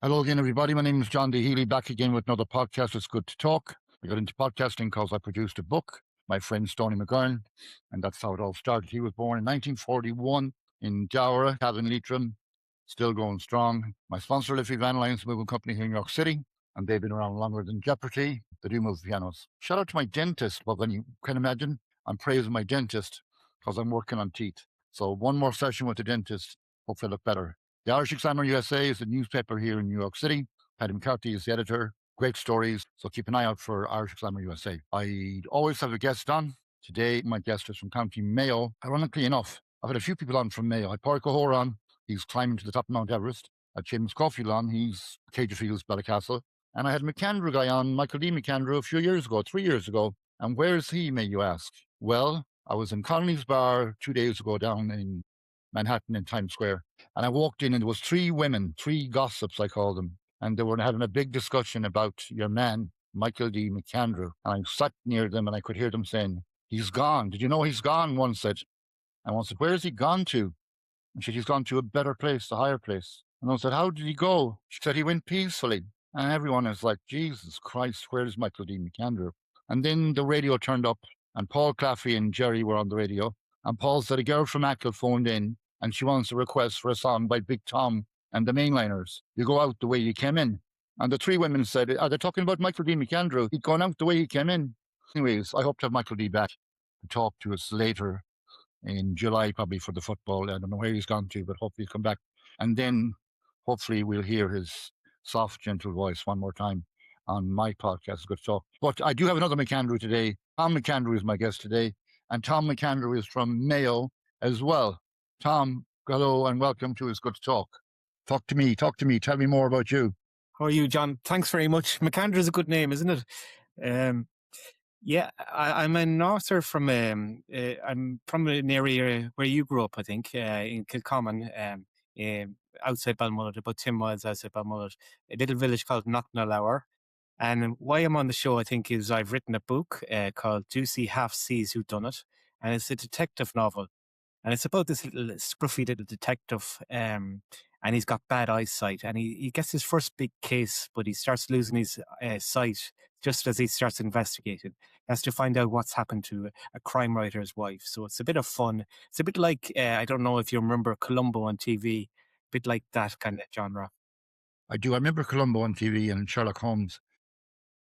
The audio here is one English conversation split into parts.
Hello again, everybody. My name is John D. Healy, back again with another podcast. It's good to talk. I got into podcasting because I produced a book, my friend Stoney McGurn, and that's how it all started. He was born in 1941 in Gowra, Cavan Leitrim, still going strong. My sponsor, Liffey Van Lyons Moving Company here in New York City, and they've been around longer than Jeopardy. They do move pianos. Shout out to my dentist. Well, then you can imagine I'm praising my dentist because I'm working on teeth. So one more session with the dentist. Hopefully I look better. The Irish Examiner USA is the newspaper here in New York City. Paddy McCarthy is the editor. Great stories. So keep an eye out for Irish Examiner USA. I always have a guest on. Today, my guest is from County Mayo. Ironically enough, I've had a few people on from Mayo. I had Pádraig Ó on. He's climbing to the top of Mount Everest. I had James Caulfield on. He's Cagefields, Ballycastle. And I had McAndrew guy on, Michael D. McAndrew, a few years ago, 3 years ago. And where's he, may you ask? Well, I was in Connolly's Bar 2 days ago down in Manhattan in Times Square. And I walked in and there was three women, three gossips, I call them. And they were having a big discussion about your man, Michael D. McAndrew. And I sat near them and I could hear them saying, he's gone. Did you know he's gone? One said. And one said, where has he gone to? And she said, he's gone to a better place, a higher place. And I said, how did he go? She said, he went peacefully. And everyone is like, Jesus Christ, where is Michael D. McAndrew? And then the radio turned up and Paul Claffey and Jerry were on the radio. And Paul said, a girl from Ackle phoned in and she wants a request for a song by Big Tom and the Mainliners. You go out the way you came in. And the three women said, are they talking about Michael D. McAndrew? He'd gone out the way he came in. Anyways, I hope to have Michael D. back to talk to us later in July, probably for the football. I don't know where he's gone to, but hopefully he'll come back. And then hopefully we'll hear his soft, gentle voice one more time on my podcast, Good Talk. But I do have another McAndrew today. Tom McAndrew is my guest today. And Tom McAndrew is from Mayo as well. Tom, hello and welcome to It's Good to Talk. Talk to me. Tell me more about you. How are you, John? Thanks very much. McAndrew is a good name, isn't it? Yeah, I'm an author from, I'm from an area where you grew up, I think, in Kilcommon, outside Balmullet, about 10 miles outside Balmullet, a little village called Knocknallower. And why I'm on the show, I think, is I've written a book called Doocey Half Sees Whodunnit, and it's a detective novel. And it's about this little scruffy little detective, and he's got bad eyesight, and he gets his first big case, but he starts losing his sight just as he starts investigating. He has to find out what's happened to a crime writer's wife. So it's a bit of fun. It's a bit like, I don't know if you remember Columbo on TV, a bit like that kind of genre. I do. I remember Columbo on TV and Sherlock Holmes.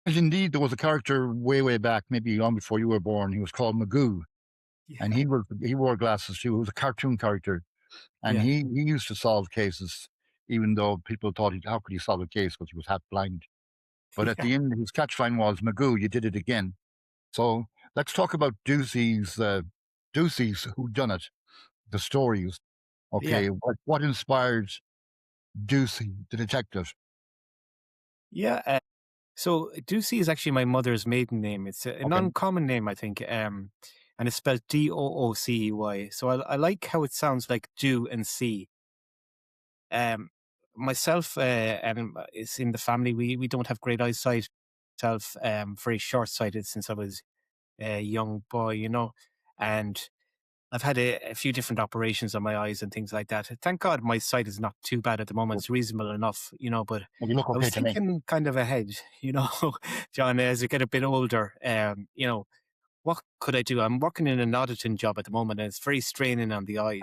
And indeed, there was a character way back, maybe long before you were born. He was called Magoo. Yeah. And he wore glasses too. He was a cartoon character. And Yeah. he used to solve cases, even though people thought, how could he solve a case because he was half blind. But at the end, his catchline was, Magoo, you did it again. So let's talk about Doocey's Whodunnit, the stories. Okay, Yeah. what inspired Doocey, the detective? Yeah. So Doocey is actually my mother's maiden name. It's an uncommon name, I think, and it's spelled Doocey. So I like how it sounds like do and see. Myself and it's in the family. We don't have great eyesight. Myself, very short sighted since I was a young boy, and I've had a few different operations on my eyes and things like that. Thank God my sight is not too bad at the moment. It's reasonable enough, but You look okay I was to me. thinking kind of ahead, John, as I get a bit older, what could I do? I'm working in an auditing job at the moment and it's very straining on the eyes,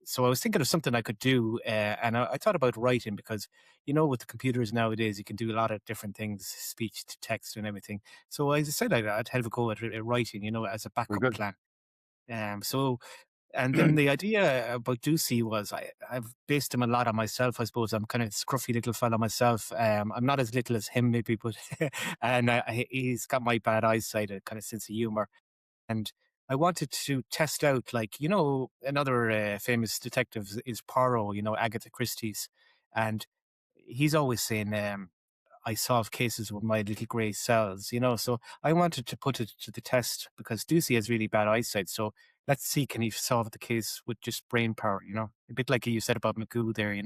So I was thinking of something I could do, and I thought about writing because, with the computers nowadays, you can do a lot of different things, speech to text and everything. So I decided I'd have a go at writing, as a backup plan. And then the idea about Doocey was I've based him a lot on myself, I suppose. I'm kind of a scruffy little fella myself. I'm not as little as him, maybe, but and he's got my bad eyesight, a kind of sense of humor. And I wanted to test out, another famous detective is Poirot, Agatha Christie's. And he's always saying, I solve cases with my little grey cells, So I wanted to put it to the test because Doocey has really bad eyesight. So let's see, can he solve the case with just brain power, A bit like you said about Magoo there,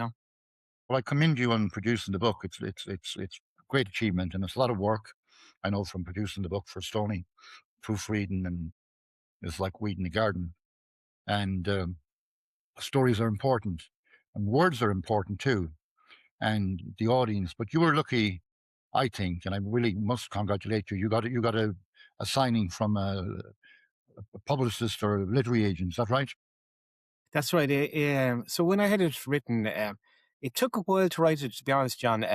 Well, I commend you on producing the book. It's a great achievement and it's a lot of work. I know from producing the book for Stoney, proofreading and it's like weeding the garden. And stories are important and words are important too. and the audience. But you were lucky, I think, and I really must congratulate you. You got a signing from a publicist or a literary agent. Is that right? That's right. So when I had it written, it took a while to write it, to be honest, John,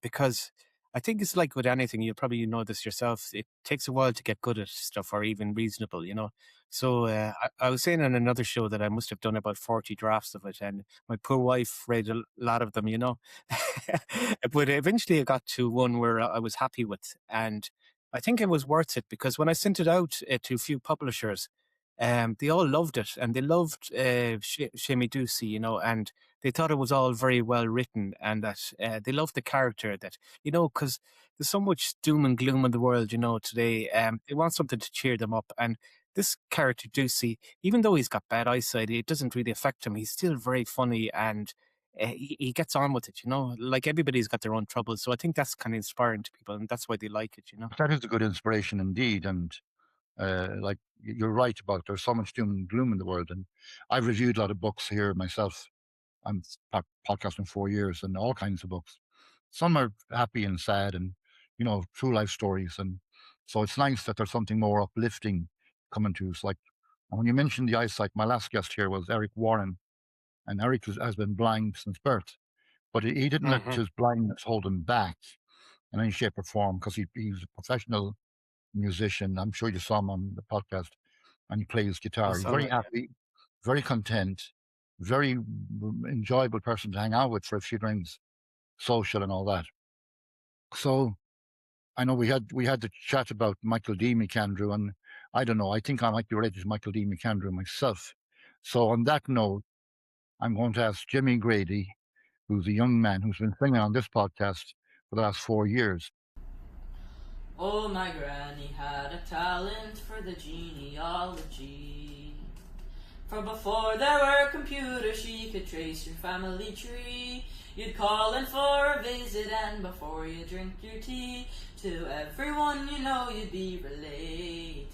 because I think it's like with anything. You probably know this yourself. It takes a while to get good at stuff, or even reasonable, you know. So I was saying on another show that I must have done about 40 drafts of it, and my poor wife read a lot of them, you know. But eventually I got to one where I was happy with, and I think it was worth it, because when I sent it out to a few publishers, they all loved it, and they loved Shimmy Doocey, you know, and they thought it was all very well written, and that they loved the character, that, you know, because there's so much doom and gloom in the world, you know, today. They want something to cheer them up, and this character Doocey, even though he's got bad eyesight, it doesn't really affect him. He's still very funny, and he gets on with it, you know. Like, everybody's got their own troubles, so I think that's kind of inspiring to people, and that's why they like it, you know. That is a good inspiration indeed, and like you're right about there's so much doom and gloom in the world, and I've reviewed a lot of books here myself. I'm podcasting 4 years, and all kinds of books. Some are happy and sad, and true life stories, and so it's nice that there's something more uplifting coming to us. Like when you mentioned the eyesight, my last guest here was Eric Warren, and Eric has been blind since birth, but he didn't let Hmm. his blindness hold him back in any shape or form, because he's a professional musician. I'm sure you saw him on the podcast, and he plays guitar. That's He's all very right. happy, very content, very enjoyable person to hang out with for a few drinks, social and all that. So I know we had to chat about Michael D. McAndrew, and I don't know. I think I might be related to Michael D. McAndrew myself. So on that note, I'm going to ask Jimmy Grady, who's a young man who's been singing on this podcast for the last 4 years. Oh, my granny had a talent for the genealogy. For before there were computers, she could trace your family tree. You'd call in for a visit, and before you drink your tea, to everyone you know you'd be related.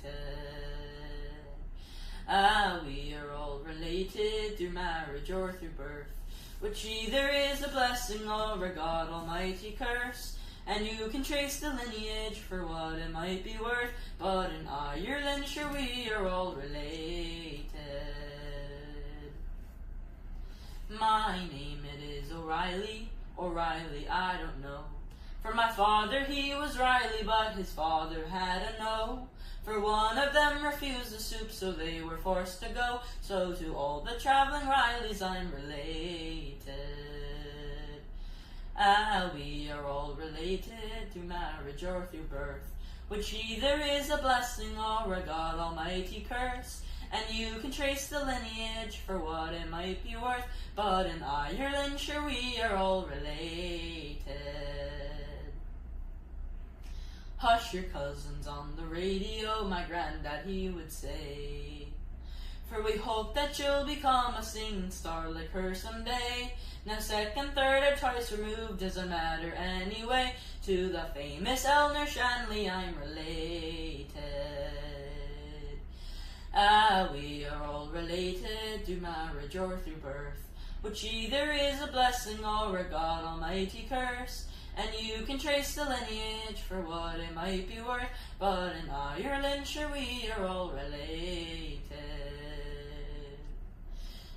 We are all related through marriage or through birth, which either is a blessing or a God Almighty curse. And you can trace the lineage for what it might be worth, but in Ireland, sure, we are all related. My name it is O'Reilly, I don't know. For my father he was Riley, but his father had a no. For one of them refused the soup, so they were forced to go. So to all the travelling Rileys I'm related. We are all related through marriage or through birth, which either is a blessing or a God Almighty curse. And you can trace the lineage for what it might be worth, but in Ireland, sure, we are all related. Hush your cousins on the radio, my granddad he would say, for we hope that you'll become a singing star like her someday. Now second, third, or twice removed doesn't matter anyway. To the famous Eleanor Shanley I'm related. We are all related through marriage or through birth, which either is a blessing or a God Almighty curse. And you can trace the lineage for what it might be worth, but in Ireland, sure, we are all related.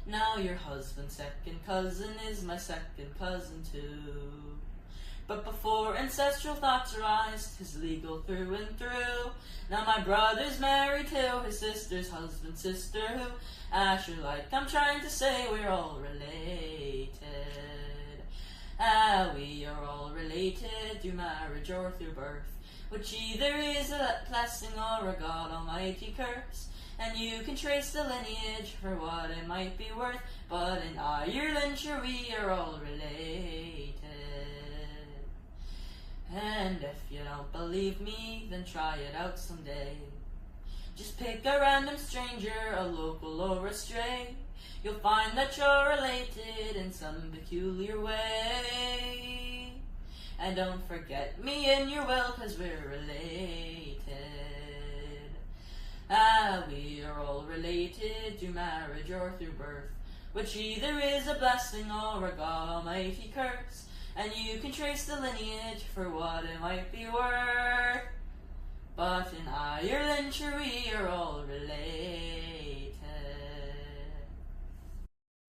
Now your husband's second cousin is my second cousin too. But before ancestral thoughts arise, 'tis legal through and through. Now my brother's married to his sister's husband's sister, who, sure, like I'm trying to say, we're all related. We are all related through marriage or through birth, which either is a blessing or a God Almighty curse. And you can trace the lineage for what it might be worth, but in Ireland, sure, we are all related. And if you don't believe me, then try it out someday. Just pick a random stranger, a local or a stray. You'll find that you're related in some peculiar way. And don't forget me in your will, 'cause we're related. We are all related through marriage or through birth, which either is a blessing or a God Almighty curse. and you can trace the lineage for what it might be worth. But in Ireland, sure, we are all related.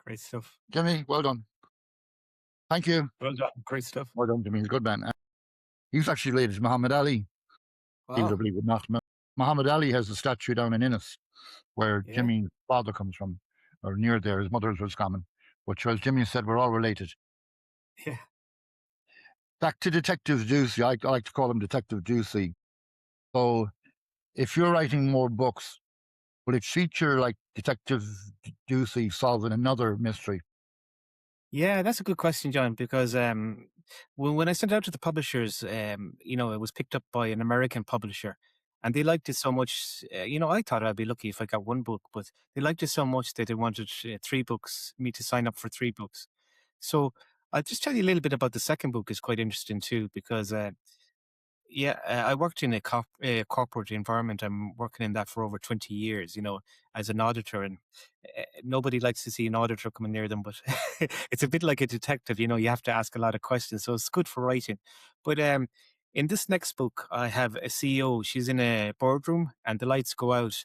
Great stuff. Jimmy, well done. Thank you. Well done. Great stuff. Well done, Jimmy. He's a good man. He's actually related to Muhammad Ali. Believe it or Wow. believe it not. Muhammad Ali has a statue down in Innis, where Yeah. Jimmy's father comes from, or near there. His mother's was common. But as Jimmy said, we're all related. Yeah. Back to Detective Doocey. I like to call him Detective Doocey. So if you're writing more books, will it feature like Detective Doocey solving another mystery? Yeah, that's a good question, John, because when I sent it out to the publishers, it was picked up by an American publisher, and they liked it so much. I thought I'd be lucky if I got one book, but they liked it so much that they wanted 3 books, me to sign up for 3 books. So I'll just tell you a little bit about the second book. Is quite interesting too, because I worked in a corporate environment. I'm working in that for over 20 years, as an auditor. And nobody likes to see an auditor coming near them, but it's a bit like a detective, you have to ask a lot of questions. So it's good for writing. But in this next book, I have a CEO. She's in a boardroom and the lights go out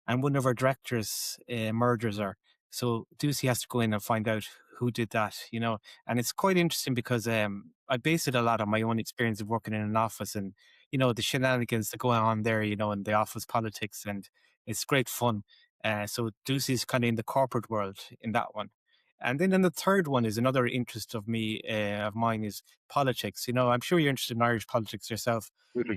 and one of our directors murders her. So Doocey has to go in and find out who did that, and it's quite interesting because I base it a lot on my own experience of working in an office and, the shenanigans that go on there, in the office politics, and it's great fun. So Doocey's kind of in the corporate world in that one. And then in the third one is another interest of mine is politics. I'm sure you're interested in Irish politics yourself. Really,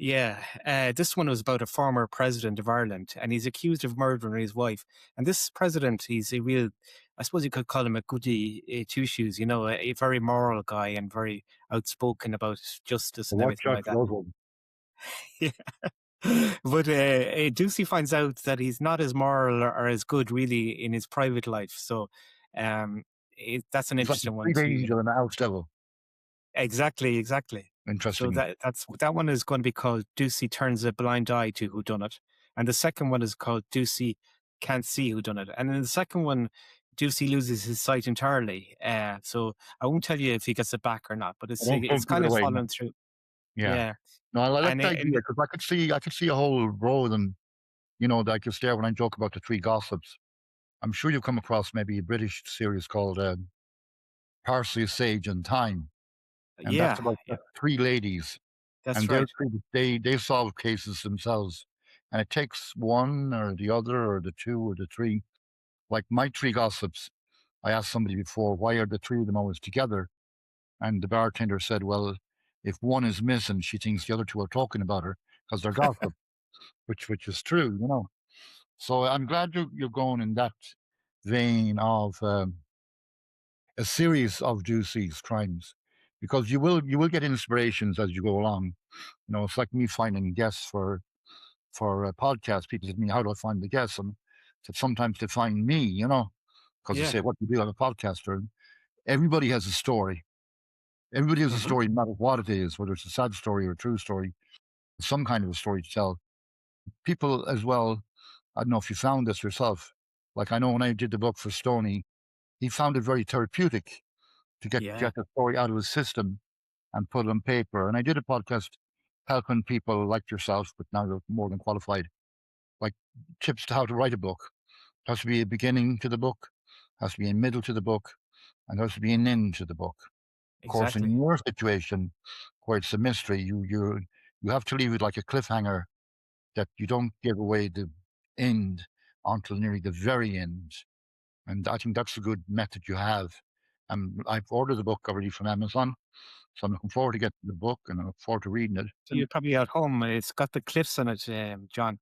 yeah. And this one was about a former president of Ireland, and he's accused of murdering his wife. And this president, he's a real, I suppose you could call him a goody two shoes, a very moral guy and very outspoken about justice and Watch everything out like for that. those ones. Yeah. But Doocey finds out that he's not as moral or as good really in his private life. So that's an He's like interesting a one sweet too. angel and a house devil. Exactly. So Interesting. that one is going to be called Doocey Turns a Blind Eye to Whodunnit, and the second one is called Doocey Can't See Whodunnit, and in the second one, Doocey loses his sight entirely. So I won't tell you if he gets it back or not, but it's Don't give kind it of away. following through. Yeah. Yeah, No, I like and the idea because I could see a whole row of them, that I could stare when I joke about the 3 gossips. I'm sure you've come across maybe a British series called Parsley, Sage and Thyme. And that's about 3 ladies. That's And right. they solve cases themselves. And it takes one or the other or the 2 or the 3. Like my 3 gossips, I asked somebody before, why are the 3 of them always together? And the bartender said, well, if one is missing, she thinks the other 2 are talking about her because they're gossip, which is true, So I'm glad you're going in that vein of a series of Doocey's crimes, because you will get inspirations as you go along. It's like me finding guests for a podcast. People say to me, "How do I find the guests?" And said sometimes they find me, because they say, "What do you do? I'm a podcaster." And everybody has a story. Everybody has a story, no matter what it is, whether it's a sad story or a true story, some kind of a story to tell. People as well. I don't know if you found this yourself. Like I know when I did the book for Stoney, he found it very therapeutic to get the story out of his system and put it on paper. And I did a podcast helping people like yourself, but now you're more than qualified, like tips to how to write a book. It has to be a beginning to the book, has to be a middle to the book, and there has to be an end to the book. Of course, in your situation, where it's a mystery, you have to leave it like a cliffhanger, that you don't give away the end until nearly the very end. And I think that's a good method you have. I've ordered the book already from Amazon, so I'm looking forward to getting the book and I look forward to reading it. You're probably at home. It's got the cliffs on it, John.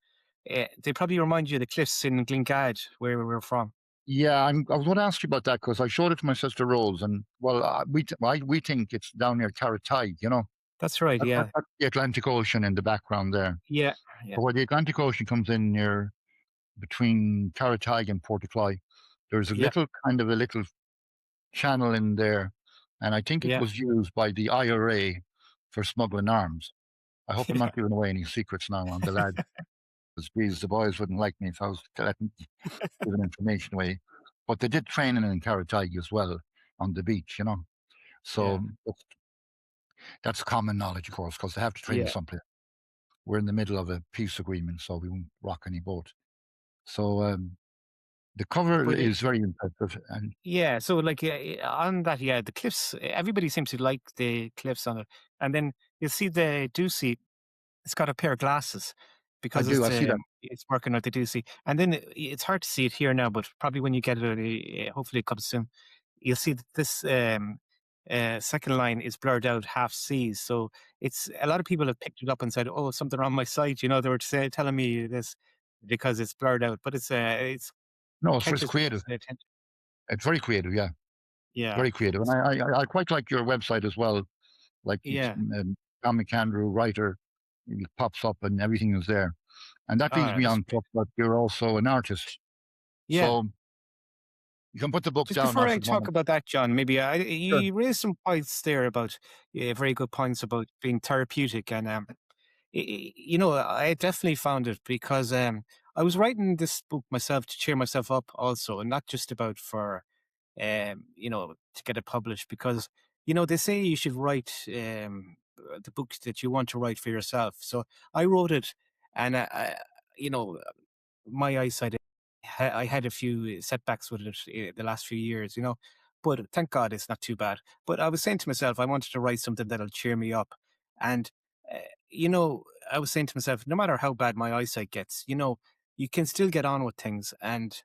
They probably remind you of the cliffs in Glencad, where we're from. Yeah, I was going to ask you about that because I showed it to my sister Rose, and we think it's down near Carrotide, That's right. Yeah, that's the Atlantic Ocean in the background there. Yeah. So where the Atlantic Ocean comes in near between Carrotide and Portacloy, there's a little channel in there, and I think it was used by the IRA for smuggling arms. I hope I'm not giving away any secrets now on the lad. Because the boys wouldn't like me if I was giving information away. But they did training in Carrotide as well on the beach, So that's common knowledge, of course, because they have to train Yeah. someplace. We're in the middle of a peace agreement, so we won't rock any boat. So the cover But is very impressive, and yeah, so like on that, yeah, the cliffs. Everybody seems to like the cliffs on it, and then you see the Doocey. It's got a pair of glasses I because do. I see that. it's working out the Doocey, and then it's hard to see it here now, but probably when you get it, hopefully it comes soon. You'll see that this second line is blurred out half C's, so it's a lot of people have picked it up and said, "Oh, something wrong my site." You know, they were telling me this because it's blurred out, but it's No, it's catches creative. people's attention. It's very creative, yeah, Yeah, very creative, and I quite like your website as well. Like it's yeah. Tom McAndrew, writer, it pops up and everything is there, and that All leads right, me that's on to great. talk about you're also an artist, Yeah. so you can put the book Just down before now I for the talk moment. about that, John, maybe Sure. you raised some points there about very good points about being therapeutic, and you know, I definitely found it because I was writing this book myself to cheer myself up, also, and not just about for you know, to get it published, because you know they say you should write the books that you want to write for yourself. So I wrote it, and you know, my eyesight, I had a few setbacks with it the last few years, you know, but thank God it's not too bad. But I was saying to myself, I wanted to write something that'll cheer me up. And, uh, you know, I was saying to myself, no matter how bad my eyesight gets, you know, you can still get on with things. And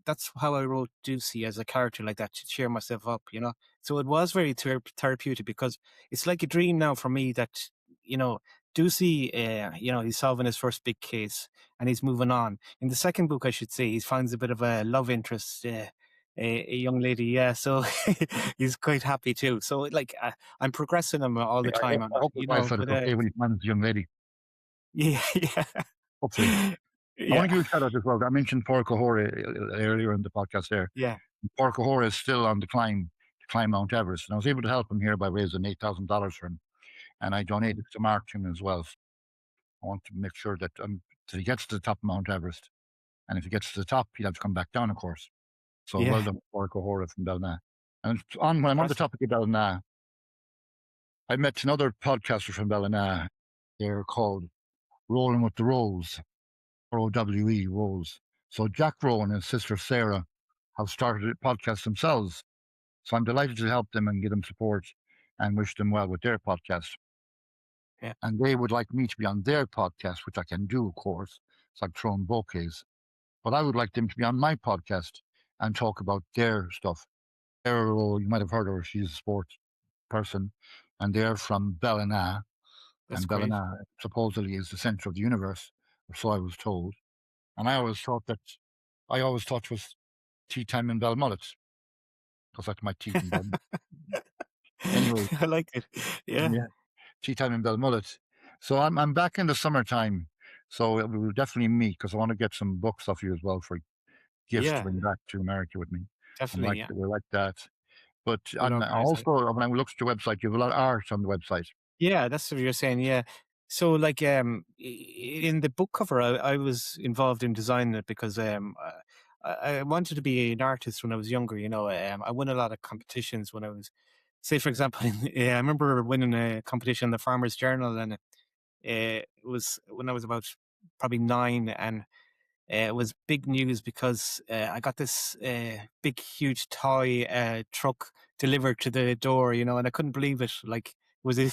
that's how I wrote Doocey as a character like that, to cheer myself up, you know. So it was very therapeutic because it's like a dream now for me that, you know, Doocey, you know, he's solving his first big case and he's moving on. In the second book, I should say, he finds a bit of a love interest, a young lady. Yeah, so he's quite happy too. So like, I'm progressing him all the time. I hope his You wife know, said but it's okay when he finds a young lady. yeah, yeah, Hopefully, I want to yeah, give a shout out as well. I mentioned Porcahora earlier in the podcast. There, yeah, Porcahora is still on the climb to climb Mount Everest, and I was able to help him here by raising $8,000 for him, and I donated to Mark to him as well. I want to make sure that he gets to the top of Mount Everest. And if he gets to the top, he'll have to come back down, of course. So well yeah. done, Porcahora from Ballina. And when I'm on the Impressive. topic of Ballina, I met another podcaster from Ballina. They're called Rolling with the Rolls, ROWE, Rolls. So Jack Rowe and his sister Sarah have started a podcast themselves. So I'm delighted to help them and give them support and wish them well with their podcast. Yeah, And they would like me to be on their podcast, which I can do, of course. It's like throwing bouquets. But I would like them to be on my podcast and talk about their stuff. Sarah, you might have heard of her, she's a sports person, and they're from Ballina, that's and great. Ballina supposedly is the center of the universe, or so I was told. And I always thought it was tea time in Balmullet, because that's my teeth in Balmullet. Anyway, I like it. Yeah, yeah, tea time in Balmullet. So I'm back in the summertime, so we will definitely meet because I want to get some books off you as well for gifts to yeah, bring back to America with me. I'm definitely. like Yeah, we like that. But we'll and organize that. also when I looked at your website, you have a lot of art on the website. Yeah, that's what you're saying. Yeah. So, like, in the book cover, I was involved in designing it because I wanted to be an artist when I was younger. You know, I won a lot of competitions when I was, say, for example, yeah, I remember winning a competition in the Farmers Journal, and it was when I was about probably 9, and it was big news because I got this big, huge toy truck delivered to the door, you know, and I couldn't believe it. Like, was it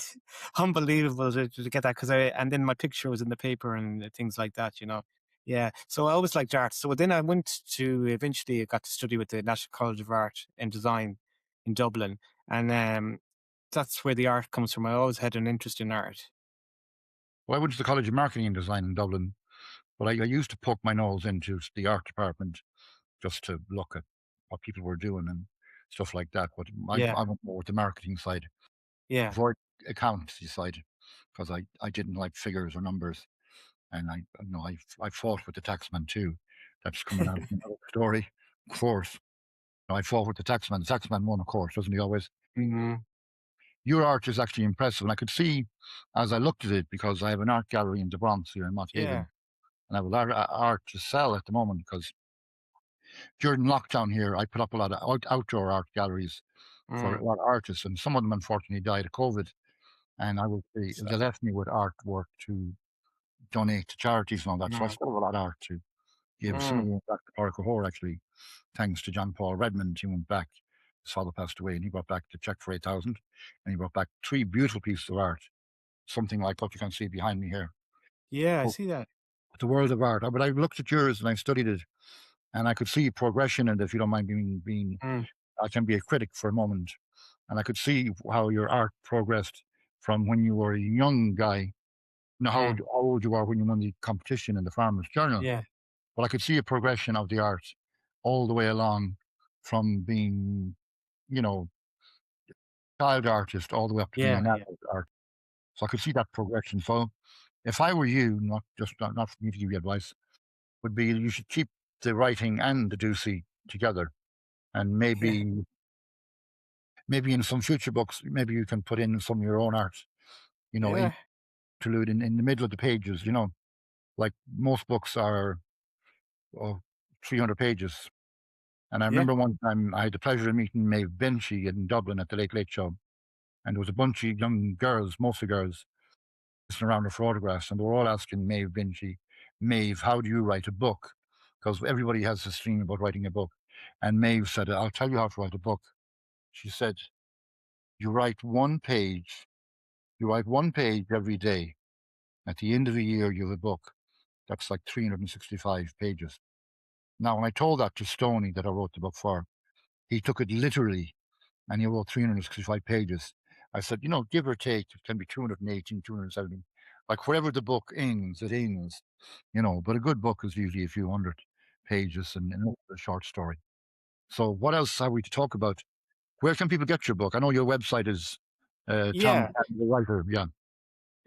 unbelievable to get that? And then my picture was in the paper and things like that, you know. Yeah. So I always liked art. So then I went to eventually I got to study with the National College of Art and Design in Dublin. And that's where the art comes from. I always had an interest in art. Well, I went to the College of Marketing and Design in Dublin, but I used to poke my nose into the art department just to look at what people were doing and stuff like that. But Yeah. I went more with the marketing side, Yeah. avoid accountancy side, because I didn't like figures or numbers, and I fought with the taxman too. That's coming out in another story, of course. I fought with the taxman. The taxman won, of course, doesn't he always? Hmm. Your art is actually impressive. And I could see as I looked at it, because I have an art gallery in the Bronx here in Yeah. Mott-Haven, and I have a lot of art to sell at the moment because during lockdown here, I put up a lot of outdoor art galleries. for a lot of artists, and some of them unfortunately died of COVID. And I would say So, they left me with artwork to donate to charities and all that. So I still have a lot of art to give. Some of them went back to Park O'Hore, actually, thanks to John Paul Redmond. He went back. His father passed away, and he brought back the check for 8,000, and he brought back 3 beautiful pieces of art, something like what you can see behind me here. yeah, I Oh, see that. the world of art. But I looked at yours and I studied it, and I could see progression. And if you don't mind being I can be a critic for a moment, and I could see how your art progressed from when you were a young guy. Now, how old you are when you won the competition in the Farmers Journal. Yeah, But I could see a progression of the art all the way along from being, you know, child artist all the way up to being yeah, an yeah, adult artist. So I could see that progression. So if I were you, not for me to give you advice, would be you should keep the writing and the Doocey together, and yeah, maybe in some future books, maybe you can put in some of your own art, yeah, interlude in the middle of the pages. Like most books are 300 pages. And I yeah, remember one time I had the pleasure of meeting Maeve Binchy in Dublin at the Late Late Show, and there was a bunch of young girls, mostly girls, sitting around her for autographs, and they were all asking Maeve Binchy, Maeve, how do you write a book? Because everybody has this dream about writing a book. And Maeve said, I'll tell you how to write a book. She said, you write one page every day. At the end of the year, you have a book. That's like 365 pages. Now, when I told that to Stoney that I wrote the book for, he took it literally, and he wrote 365 pages. I said, give or take, it can be 218, 270. Like wherever the book ends, it ends, but a good book is usually a few hundred pages and a short story. So what else are we to talk about? Where can people get your book? I know your website is Tom yeah. McAndrew, the writer. Yeah.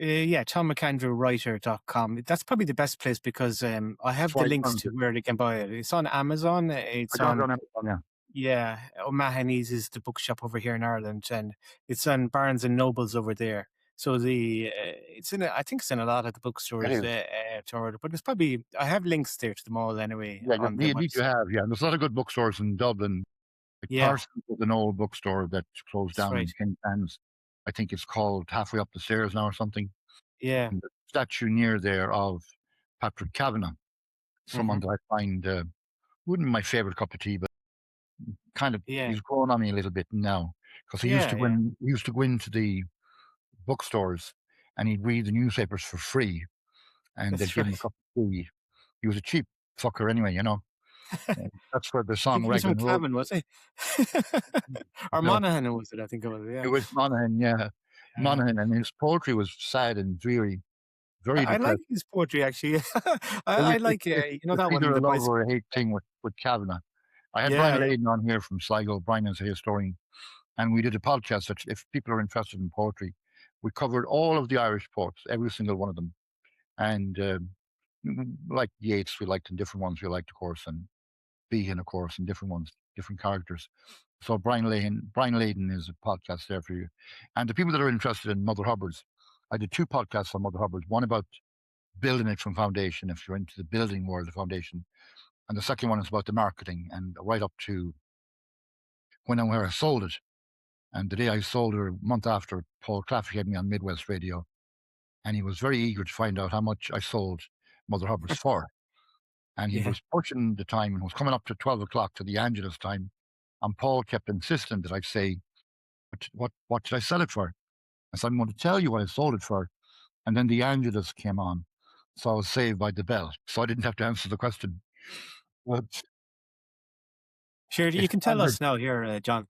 Yeah, TomMcAndrewWriter.com. That's probably the best place because I have That's why the I links found to it. where they can buy it. It's on Amazon. I It's got it on, on Amazon, yeah, O'Mahony's is the bookshop over here in Ireland, and it's on Barnes and Nobles over there. So I think it's in a lot of the It bookstores is. to order, but it's probably, I have links there to them all anyway Yeah, on the you need to website. have, yeah. And there's a lot of good bookstores in Dublin. Like Yeah, Parsons was an old bookstore that closed that's down right. in King Sands. I think it's called halfway up the stairs now or something. Yeah, And the statue near there of Patrick Kavanagh, someone that I find wouldn't be my favorite cup of tea, but kind of yeah, he's grown on me a little bit now, because he used yeah, to yeah. go into the bookstores and he'd read the newspapers for free, and they'd That's give him a right. cup of tea. He was a cheap fucker anyway, And that's where the I song think he was from Rag and Roll. Cavan, was he? Or No, Monaghan was it? I think it was. it Yeah. was Monaghan, yeah. Yeah. Monaghan, and his poetry was sad and dreary, very I like depressed. his poetry actually. It was, I like it's that either one, a the love bicycle. or a hate thing with Kavanagh. I had Yeah, Brian yeah, Layden on here from Sligo. Brian is a historian, and we did a podcast that if people are interested in poetry, we covered all of the Irish poets, every single one of them. And like Yeats, we liked in different ones. We liked, of course, and Behan, of course, and different ones, different characters. So Brian Layden is a podcast there for you. And the people that are interested in Mother Hubbards, I did 2 podcasts on Mother Hubbards, one about building it from foundation, if you're into the building world of foundation. And the second one is about the marketing, and right up to when and where I sold it. And the day I sold it, a month after, Paul Claffey had me on Midwest Radio, and he was very eager to find out how much I sold Mother Hubbards for. And he yeah. was pushing the time and was coming up to 12 o'clock to the Angelus time. And Paul kept insisting that I say, what should I sell it for? I said, I'm going to tell you what I sold it for. And then the Angelus came on. So I was saved by the bell. So I didn't have to answer the question. But Sure, you it's can tell standard. us now here, John.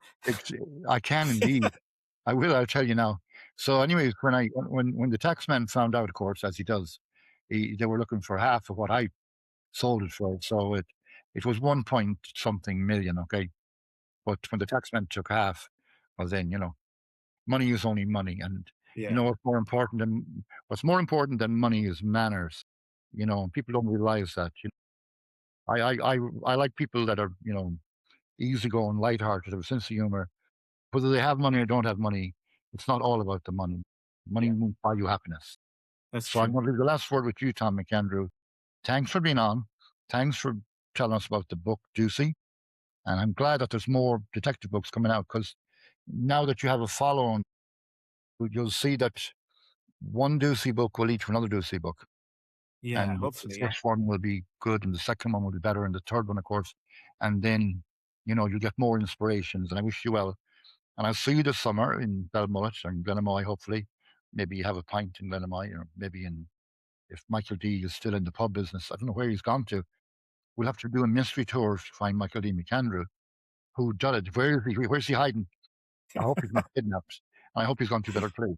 I can indeed. I will. I'll tell you now. So, anyways, when the taxman found out, of course, as he does, they were looking for half of what I sold it for. So it was 1 point something million. Okay, but when the taxman took half, well, then money is only money, and Yeah, what's more important than money is manners. People don't realize that. I like people that are easygoing, lighthearted, have a sense of humor. Whether they have money or don't have money, it's not all about the money. Money yeah, won't buy you happiness. that's So I'm true. going to leave the last word with you, Tom McAndrew. Thanks for being on. Thanks for telling us about the book, Doocey. And I'm glad that there's more detective books coming out, because now that you have a following, you'll see that one Doocey book will lead to another Doocey book. Yeah, And hopefully. the first one will be good, and the second one will be better, and the third one, of course. And then, you get more inspirations. And I wish you well. And I'll see you this summer in Belmullet or in Glenamoy, hopefully. Maybe you have a pint in Glenamoy, or maybe if Michael D is still in the pub business. I don't know where he's gone to. We'll have to do a mystery tour to find Michael D. McAndrew. Who done it? Where is he? Where's he hiding? I hope he's not kidnapped. I hope he's gone to a better place.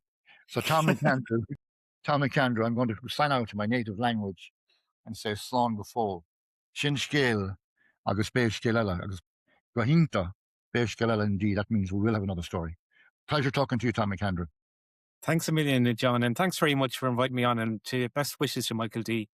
So Tom McAndrew, I'm going to sign out in my native language and say slán go fóill. Sin scéal agus béis scéal eile agus go hinnta béis scéal eile indeed. That means we will have another story. Pleasure talking to you, Tom McAndrew. Thanks a million, John, and thanks very much for inviting me on, and best wishes to Michael D.